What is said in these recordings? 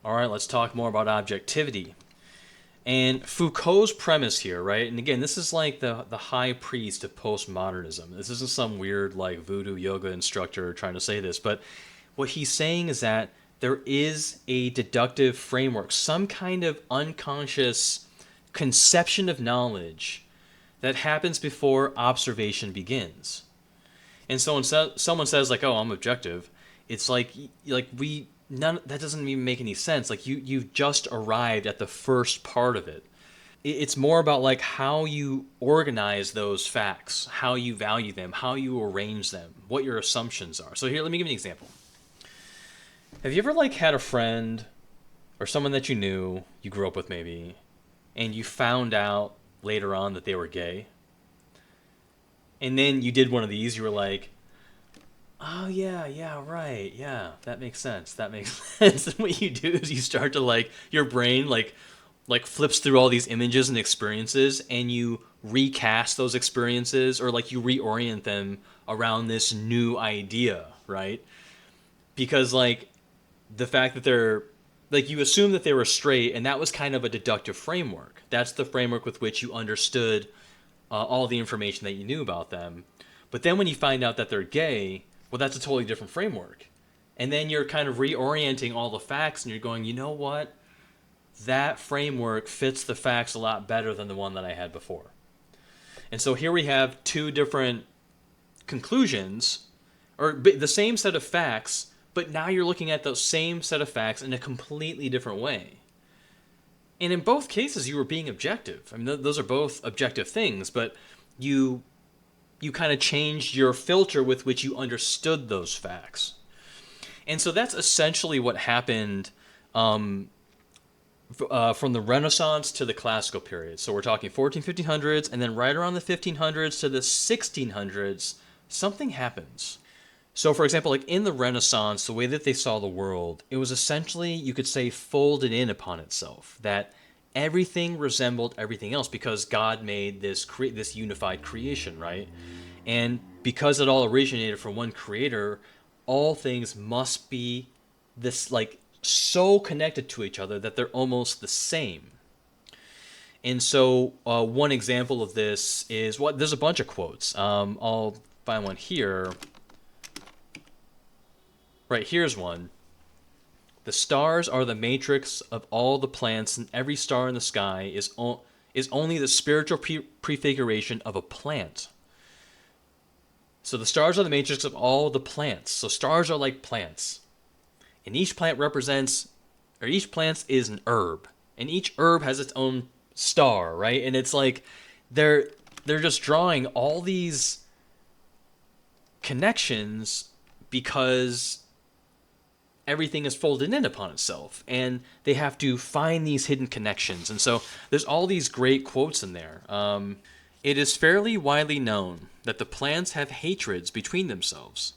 All right, let's talk more about objectivity. And Foucault's premise here, right? And again, this is like the high priest of postmodernism. This isn't some weird like voodoo yoga instructor trying to say this, but what he's saying is that there is a deductive framework, some kind of unconscious conception of knowledge that happens before observation begins. And so when someone says like, "Oh, I'm objective," it's like we none that doesn't even make any sense. Like you've just arrived at the first part of it. It's more about like how you organize those facts, how you value them, how you arrange them, what your assumptions are. So here, let me give you an example. Have you ever like had a friend or someone that you knew, you grew up with maybe, and you found out later on that they were gay? And then you did one of these, you were like, "Oh yeah, yeah, right, yeah, that makes sense. That makes sense." And what you do is you start to like your brain like flips through all these images and experiences, and you recast those experiences or like you reorient them around this new idea, right? Because like the fact that they're like you assume that they were straight, and that was kind of a deductive framework. That's the framework with which you understood all the information that you knew about them. But then when you find out that they're gay, well, that's a totally different framework. And then you're kind of reorienting all the facts, and you're going, you know what? That framework fits the facts a lot better than the one that I had before. And so here we have two different conclusions, or the same set of facts, but now you're looking at those same set of facts in a completely different way. And in both cases, you were being objective. I mean, those are both objective things, but you you kind of changed your filter with which you understood those facts. And so that's essentially what happened from the Renaissance to the Classical period. So we're talking 14, 1500s, and then right around the 1500s to the 1600s, something happens. So, for example, like in the Renaissance, the way that they saw the world, it was essentially, you could say, folded in upon itself. That everything resembled everything else because God made this unified creation, right? And because it all originated from one creator, all things must be this like so connected to each other that they're almost the same. And so one example of this is what there's a bunch of quotes. I'll find one here. Right, here's one. The stars are the matrix of all the plants, and every star in the sky is only the spiritual prefiguration of a plant. So the stars are the matrix of all the plants. So stars are like plants. And each plant each plant is an herb. And each herb has its own star, right? And it's like they're just drawing all these connections because everything is folded in upon itself, and they have to find these hidden connections. And so there's all these great quotes in there. It is fairly widely known that the plants have hatreds between themselves.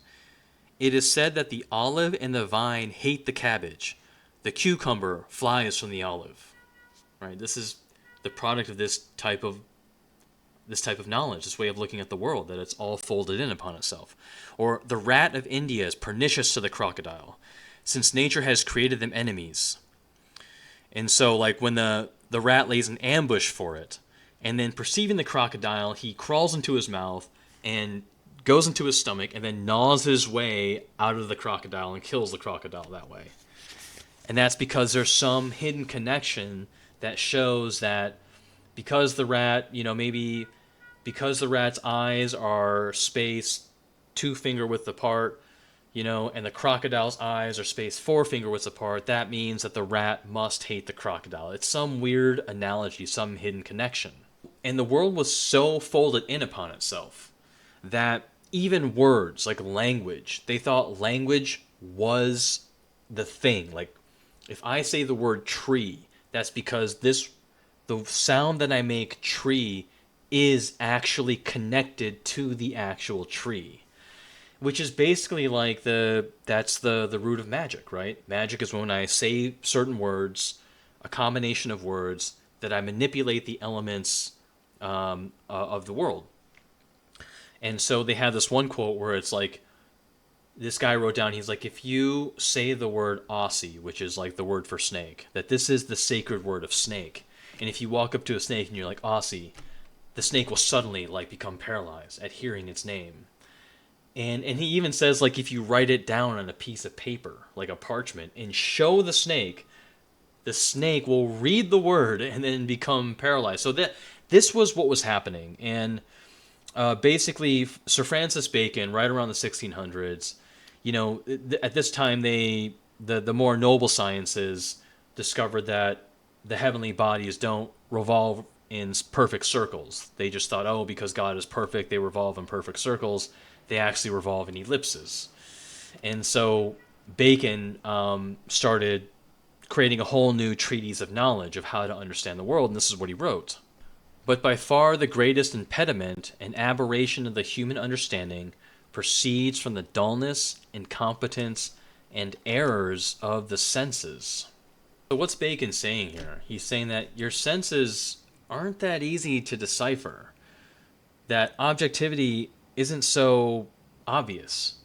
It is said that the olive and the vine hate the cabbage. The cucumber flies from the olive. Right? This is the product of this type of knowledge, this way of looking at the world, that it's all folded in upon itself. Or the rat of India is pernicious to the crocodile, since nature has created them enemies. And so, like, when the rat lays an ambush for it, and then perceiving the crocodile, he crawls into his mouth and goes into his stomach and then gnaws his way out of the crocodile and kills the crocodile that way. And that's because there's some hidden connection that shows that because the rat, maybe because the rat's eyes are spaced 2 finger width apart, and the crocodile's eyes are spaced 4 finger widths apart, that means that the rat must hate the crocodile. It's some weird analogy, some hidden connection. And the world was so folded in upon itself that even words like language, they thought language was the thing. Like, if I say the word tree, that's because the sound that I make, tree, is actually connected to the actual tree. Which is basically like that's the root of magic, right? Magic is when I say certain words, a combination of words, that I manipulate the elements of the world. And so they have this one quote where it's like, this guy wrote down, he's like, if you say the word Aussie, which is like the word for snake, that this is the sacred word of snake. And if you walk up to a snake and you're like, Aussie, the snake will suddenly like become paralyzed at hearing its name. And he even says, like, if you write it down on a piece of paper, like a parchment, and show the snake will read the word and then become paralyzed. So that this was what was happening. And basically, Sir Francis Bacon, right around the 1600s, at this time, the more noble sciences discovered that the heavenly bodies don't revolve in perfect circles. They just thought, oh, because God is perfect, they revolve in perfect circles. They actually revolve in ellipses. And so Bacon started creating a whole new treatise of knowledge of how to understand the world, and this is what he wrote. But by far the greatest impediment and aberration of the human understanding proceeds from the dullness, incompetence, and errors of the senses. So what's Bacon saying here? He's saying that your senses aren't that easy to decipher, that objectivity isn't so obvious,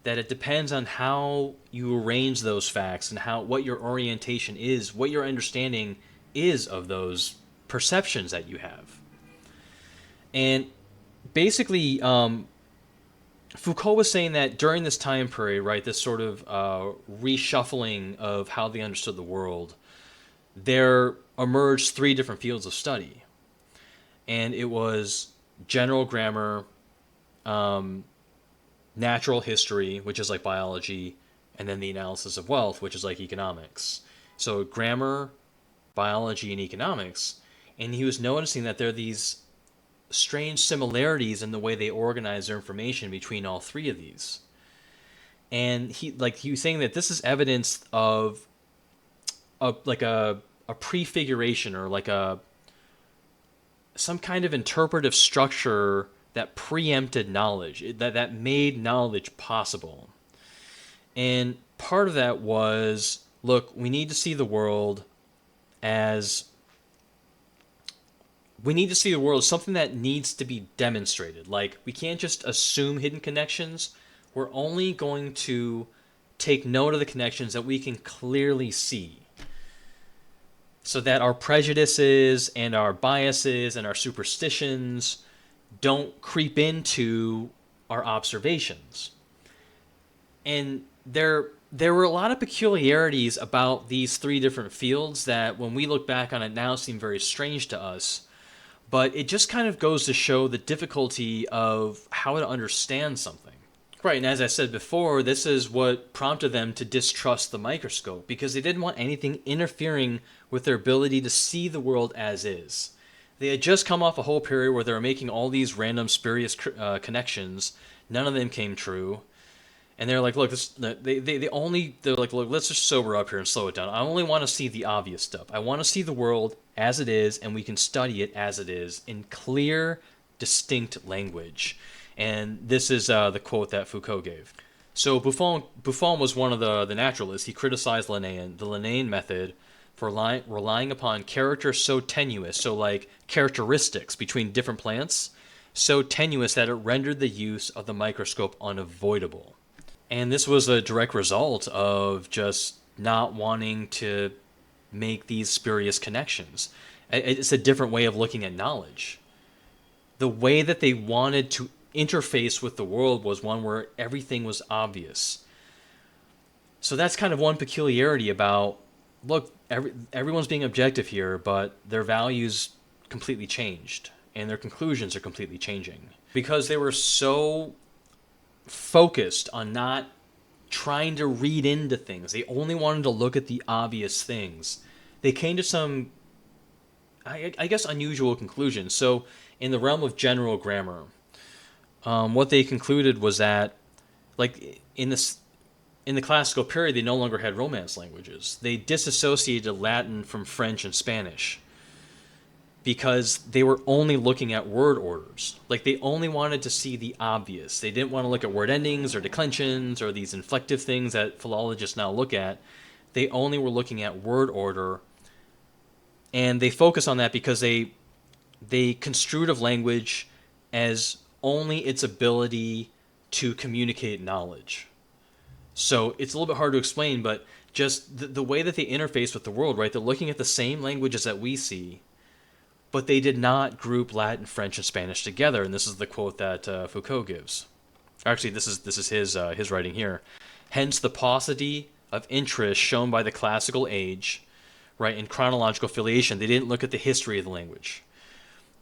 that it depends on how you arrange those facts and what your orientation is, what your understanding is of those perceptions that you have. And basically, Foucault was saying that during this time period, right, this sort of reshuffling of how they understood the world, there emerged three different fields of study. And it was general grammar, natural history, which is like biology, and then the analysis of wealth, which is like economics. So grammar, biology, and economics. And he was noticing that there are these strange similarities in the way they organize their information between all three of these. And he was saying that this is evidence of a prefiguration, or like some kind of interpretive structure that preempted knowledge, that made knowledge possible. And part of that was, look, we need to see the world as something that needs to be demonstrated. Like, we can't just assume hidden connections. We're only going to take note of the connections that we can clearly see, so that our prejudices and our biases and our superstitions don't creep into our observations. And there were a lot of peculiarities about these three different fields that, when we look back on it now, seem very strange to us. But it just kind of goes to show the difficulty of how to understand something. Right, and as I said before, this is what prompted them to distrust the microscope, because they didn't want anything interfering with their ability to see the world as is. They had just come off a whole period where they were making all these random spurious connections. None of them came true. And they're like, look, they're like, look, let's just sober up here and slow it down. I only want to see the obvious stuff. I want to see the world as it is, and we can study it as it is in clear, distinct language. And this is the quote that Foucault gave. So Buffon was one of the naturalists. He criticized Linnaean, the Linnaean method, for relying upon characters so tenuous, so like characteristics between different plants, so tenuous that it rendered the use of the microscope unavoidable. And this was a direct result of just not wanting to make these spurious connections. It's a different way of looking at knowledge. The way that they wanted to interface with the world was one where everything was obvious. So that's kind of one peculiarity about, look, everyone's being objective here, but their values completely changed, and their conclusions are completely changing. Because they were so focused on not trying to read into things. They only wanted to look at the obvious things. They came to some, I guess, unusual conclusions. So in the realm of general grammar, what they concluded was that, like, in the classical period, they no longer had Romance languages. They disassociated Latin from French and Spanish because they were only looking at word orders. Like, they only wanted to see the obvious. They didn't want to look at word endings or declensions or these inflective things that philologists now look at. They only were looking at word order, and they focus on that because they construed of language as only its ability to communicate knowledge. So it's a little bit hard to explain, but just the way that they interface with the world, right? They're looking at the same languages that we see, but they did not group Latin, French, and Spanish together. And this is the quote that Foucault gives. Actually, this is his writing here. Hence the paucity of interest shown by the classical age, right, in chronological affiliation. They didn't look at the history of the language,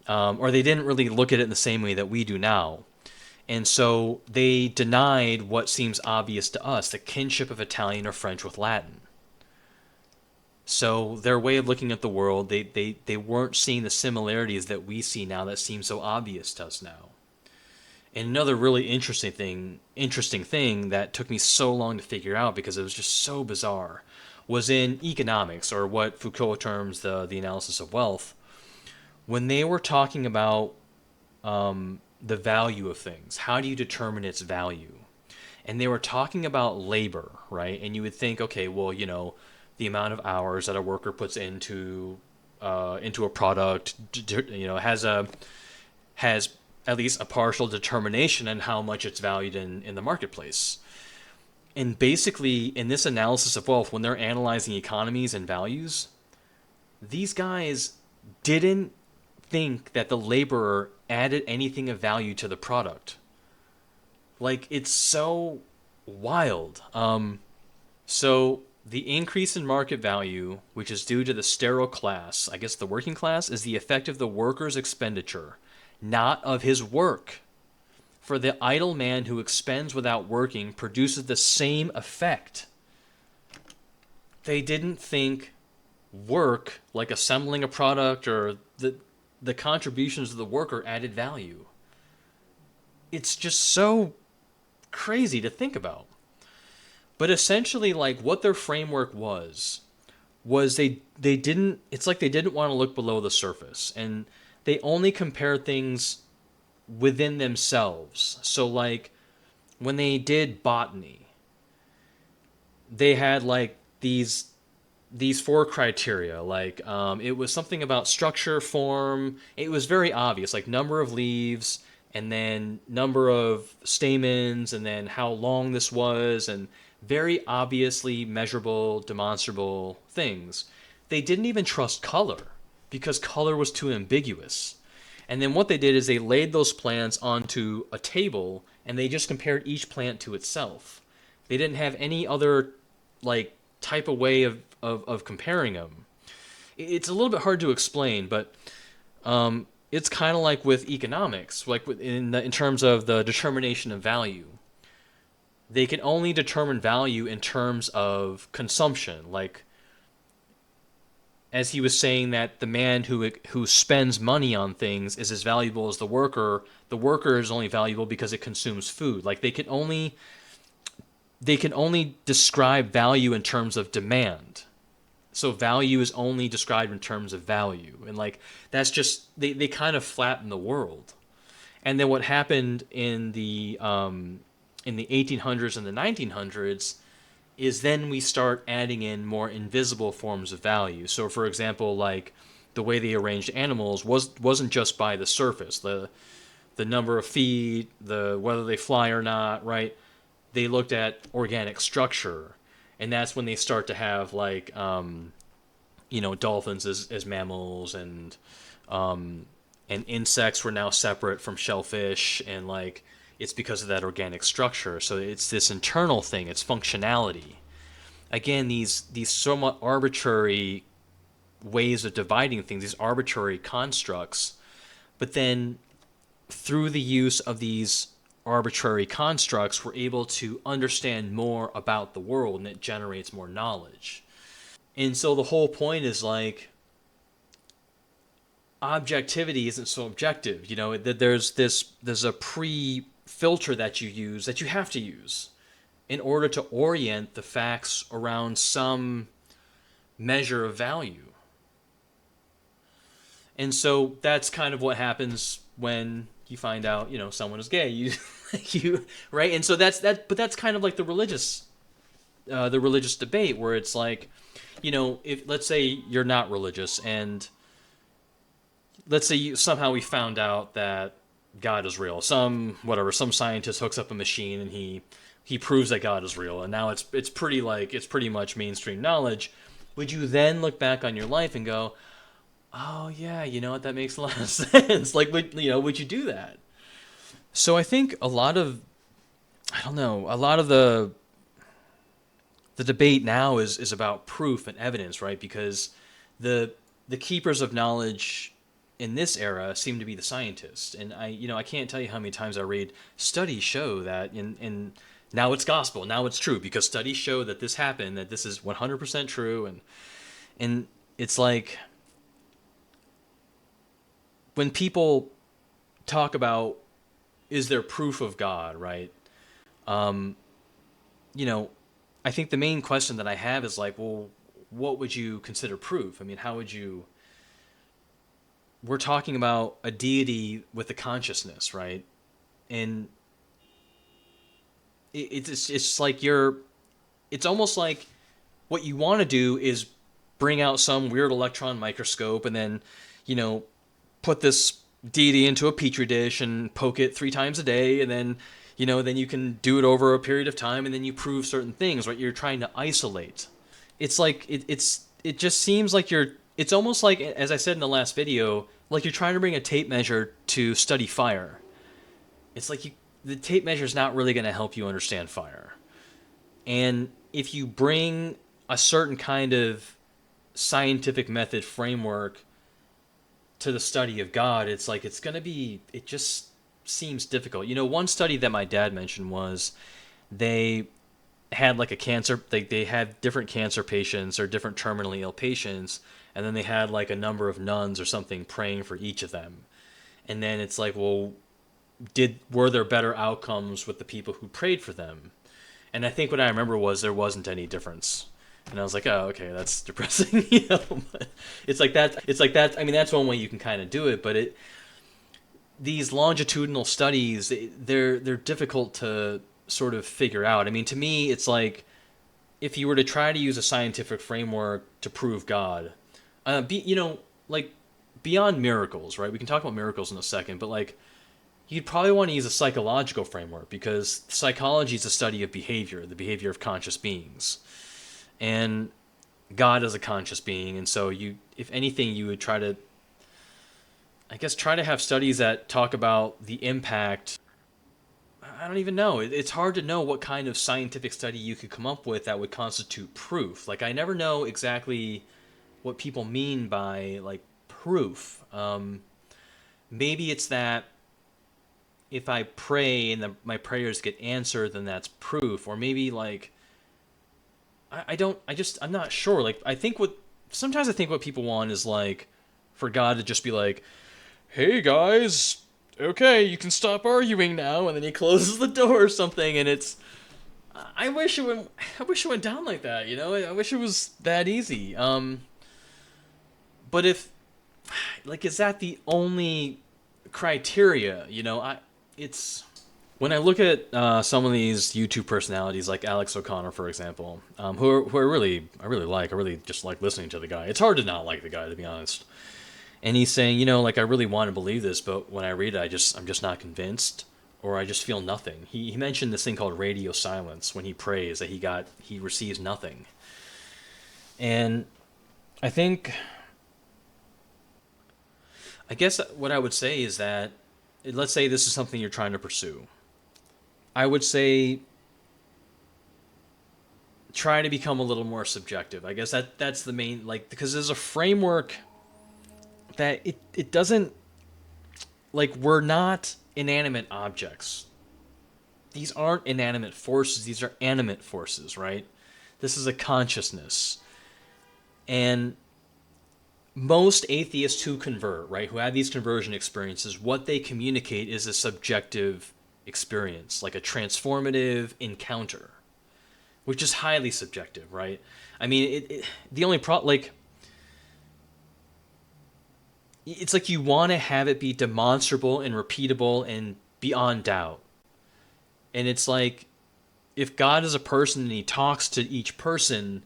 or they didn't really look at it in the same way that we do now. And so they denied what seems obvious to us, the kinship of Italian or French with Latin. So their way of looking at the world, they weren't seeing the similarities that we see now that seem so obvious to us now. And another really interesting thing that took me so long to figure out because it was just so bizarre was in economics, or what Foucault terms the analysis of wealth, when they were talking about the value of things. How do you determine its value? And they were talking about labor, right? And you would think, okay, well, the amount of hours that a worker puts into a product, has at least a partial determination on how much it's valued in the marketplace. And basically, in this analysis of wealth, when they're analyzing economies and values, these guys didn't think that the laborer added anything of value to the product. Like, it's so wild. So the increase in market value, which is due to the sterile class, I guess the working class, is the effect of the worker's expenditure, not of his work. For the idle man who expends without working produces the same effect. They didn't think work, like assembling a product or the contributions of the worker, added value. It's just so crazy to think about. But essentially, like, what their framework was they didn't, it's like they didn't want to look below the surface, and they only compared things within themselves. So like when they did botany, they had like these 4 criteria. Like it was something about structure, form. It was very obvious, like number of leaves, and then number of stamens, and then how long this was, and very obviously measurable, demonstrable things. They didn't even trust color because color was too ambiguous. And then what they did is they laid those plants onto a table and they just compared each plant to itself. They didn't have any other like type of way of comparing them. It's a little bit hard to explain, but it's kind of like with economics, like in terms of the determination of value. They can only determine value in terms of consumption, like as he was saying that the man who spends money on things is as valuable as the worker. The worker is only valuable because it consumes food. Like they can only describe value in terms of demand. So value is only described in terms of value. And like that's just they kind of flatten the world. And then what happened in the 1800s and the 1900s is then we start adding in more invisible forms of value. So for example, like the way they arranged animals wasn't just by the surface, the number of feet, whether they fly or not, right? They looked at organic structure, and that's when they start to have like dolphins as mammals, and insects were now separate from shellfish, and like it's because of that organic structure. So it's this internal thing, it's functionality. Again, these somewhat arbitrary ways of dividing things, these arbitrary constructs, but then through the use of these arbitrary constructs, we're able to understand more about the world, and it generates more knowledge. And so the whole point is like objectivity isn't so objective. There's a pre-filter that you use, that you have to use in order to orient the facts around some measure of value. And so that's kind of what happens when you find out, someone is gay. You right? And so but that's kind of like the religious debate, where it's like, if let's say you're not religious, and let's say somehow we found out that God is real. Some scientist hooks up a machine and he proves that God is real, and now it's pretty much mainstream knowledge. Would you then look back on your life and go, oh yeah, you know what, that makes a lot of sense? Like, would you do that? So I think a lot of the debate now is about proof and evidence, right? Because the keepers of knowledge in this era seem to be the scientists, and I can't tell you how many times I read studies show that in now it's gospel, now it's true because studies show that this happened, that this is 100% true, and it's like when people talk about is there proof of God, right? Um, you know, I think the main question that I have is like, well, what would you consider proof? I mean, how would you? We're talking about a deity with a consciousness, right? And it's like it's almost like what you want to do is bring out some weird electron microscope and then, you know, put this deity into a petri dish and poke it 3 times a day, and then, then you can do it over a period of time, and then you prove certain things, right? You're trying to isolate. It's like it just seems like it's almost like, as I said in the last video, like you're trying to bring a tape measure to study fire. It's like the tape measure is not really going to help you understand fire. And if you bring a certain kind of scientific method framework to the study of God, it's like it just seems difficult. One study that my dad mentioned was they had like a cancer, they had different cancer patients or different terminally ill patients, and then they had like a number of nuns or something praying for each of them. And then it's like, well, were there better outcomes with the people who prayed for them? And I think what I remember was there wasn't any difference. And I was like, oh, okay, that's depressing, But it's like that. I mean, that's one way you can kind of do it, but these longitudinal studies, they're difficult to sort of figure out. I mean, to me, it's like if you were to try to use a scientific framework to prove God, like beyond miracles, right? We can talk about miracles in a second, but like you'd probably want to use a psychological framework because psychology is a study of behavior, the behavior of conscious beings. And God is a conscious being, and so if anything, you would try to have studies that talk about the impact. I don't even know. It's hard to know what kind of scientific study you could come up with that would constitute proof. Like, I never know exactly what people mean by, like, proof. Maybe it's that if I pray and my prayers get answered, then that's proof. Or maybe, like, I'm not sure. Like, sometimes I think what people want is, like, for God to just be like, hey guys, okay, you can stop arguing now, and then he closes the door or something, and I wish it went down like that, I wish it was that easy. But is that the only criteria? It's when I look at some of these YouTube personalities, like Alex O'Connor, for example, who I really like. I really just like listening to the guy. It's hard to not like the guy, to be honest. And he's saying, I really want to believe this, but when I read it, I'm just not convinced, or I just feel nothing. He mentioned this thing called radio silence when he prays, that he receives nothing. And I guess what I would say is that, let's say this is something you're trying to pursue. I would say try to become a little more subjective. I guess that's the main, because there's a framework that it doesn't, we're not inanimate objects. These aren't inanimate forces, these are animate forces, right? This is a consciousness. And most atheists who convert, right, who have these conversion experiences, what they communicate is a subjective experience, like a transformative encounter, which is highly subjective, right? I mean, the only problem, it's like you want to have it be demonstrable and repeatable and beyond doubt. And it's like, if God is a person and he talks to each person,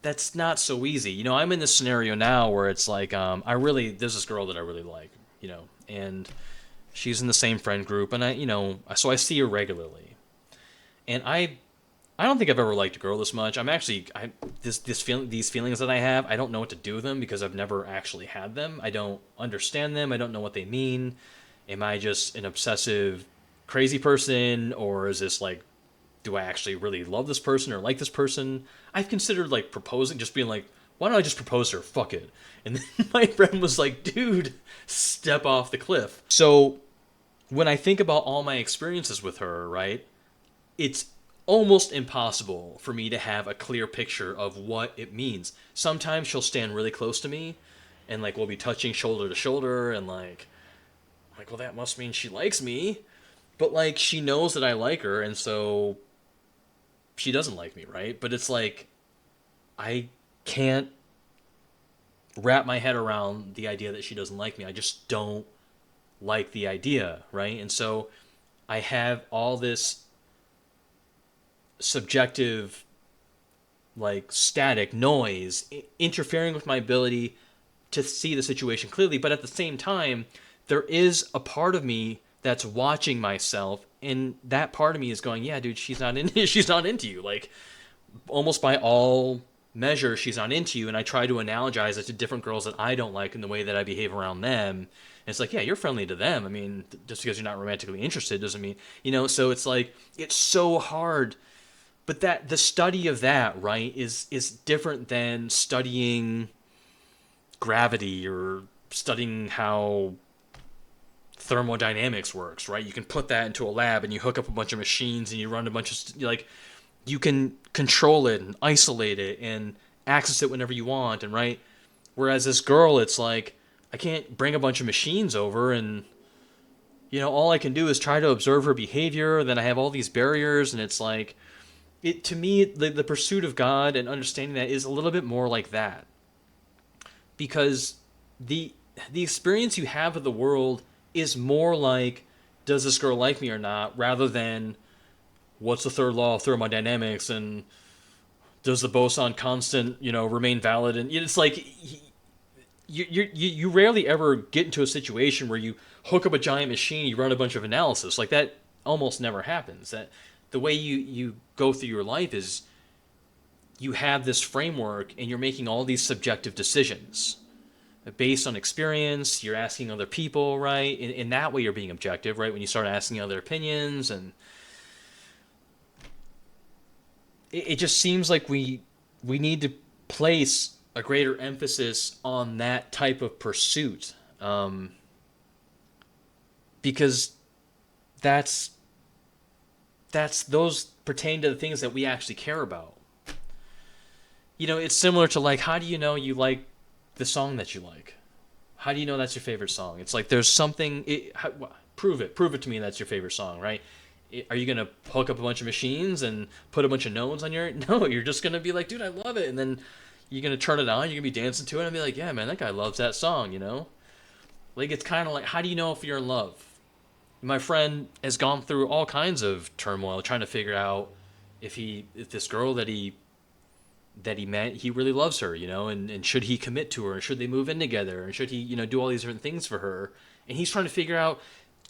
that's not so easy. I'm in this scenario now where it's like, there's this girl that I really like, and She's in the same friend group, and so I see her regularly. And I don't think I've ever liked a girl this much. I'm actually these feelings that I have, I don't know what to do with them because I've never actually had them. I don't understand them. I don't know what they mean. Am I just an obsessive, crazy person, or is this like, do I actually really love this person or like this person? I've considered like proposing, just being like, why don't I just propose to her? Fuck it. And then my friend was like, dude, step off the cliff. So when I think about all my experiences with her, right, it's almost impossible for me to have a clear picture of what it means. Sometimes she'll stand really close to me and like we'll be touching shoulder to shoulder and like, well, that must mean she likes me. But like she knows that I like her, and so she doesn't like me, right? But it's like I can't wrap my head around the idea that she doesn't like me. I just don't like the idea, right? And so I have all this subjective, like static noise interfering with my ability to see the situation clearly. But at the same time, there is a part of me that's watching myself, and that part of me is going, yeah, dude, she's not into you. Like, almost by all measure, she's not into you. And I try to analogize it to different girls that I don't like and the way that I behave around them. And it's like, yeah, you're friendly to them. I mean, just because you're not romantically interested doesn't mean, so it's like, it's so hard. But that the study of that, right, is different than studying gravity or studying how thermodynamics works, right? You can put that into a lab and you hook up a bunch of machines and you run a bunch of you can control it and isolate it and access it whenever you want, and right. Whereas this girl, it's like I can't bring a bunch of machines over, and all I can do is try to observe her behavior. Then I have all these barriers, and it's like it to me the pursuit of God and understanding that is a little bit more like that, because the experience you have of the world is more like, does this girl like me or not, rather than what's the third law of thermodynamics and does the boson constant remain valid. And it's like you rarely ever get into a situation where you hook up a giant machine, you run a bunch of analysis. Like, that almost never happens. That the way you go through your life is you have this framework and you're making all these subjective decisions based on experience. You're asking other people, right? In that way, you're being objective, right? When you start asking other opinions, and it just seems like we need to place a greater emphasis on that type of pursuit, because those pertain to the things that we actually care about. It's similar to like, how do you know you like the song that you like? How do you know that's your favorite song? It's like there's something. Prove it to me that's your favorite song, right? Are you gonna hook up a bunch of machines and put a bunch of notes on your? No, you're just gonna be like, dude, I love it, and then you're gonna turn it on. You're gonna be dancing to it, and be like, yeah, man, that guy loves that song, Like, it's kind of like, how do you know if you're in love? My friend has gone through all kinds of turmoil trying to figure out if this girl that he met, he really loves her, and should he commit to her, and should they move in together, and should he, do all these different things for her, and he's trying to figure out,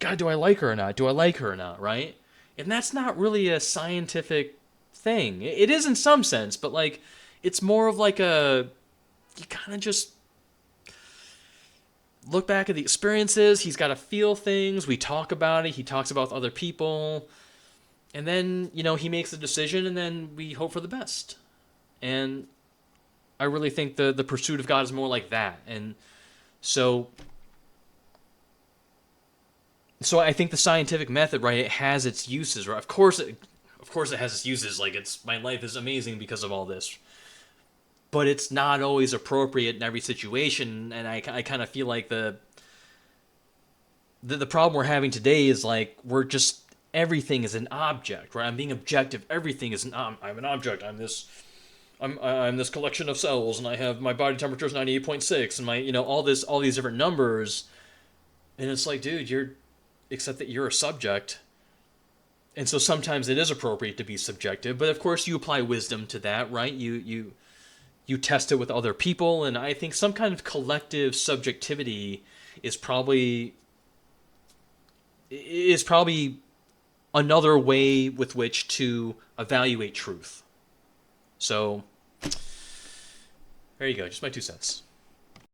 God, do I like her or not? Do I like her or not, right? And that's not really a scientific thing. It is in some sense, but like, it's more of like you kind of just look back at the experiences. He's got to feel things. We talk about it. He talks about with other people. And then, he makes a decision, and then we hope for the best. And I really think the pursuit of God is more like that. And so I think the scientific method, right, it has its uses, right? Of course it has its uses. Like, my life is amazing because of all this. But it's not always appropriate in every situation, and I kind of feel like the problem we're having today is like everything is an object, right? I'm being objective. Everything is I'm an object. I'm this collection of cells, and I have my body temperature is 98.6, and my all these different numbers, and it's like, dude, except that you're a subject. And so sometimes it is appropriate to be subjective, but of course you apply wisdom to that, right? You test it with other people, and I think some kind of collective subjectivity is probably is probably another way with which to evaluate truth. So there you go, just my 2 cents.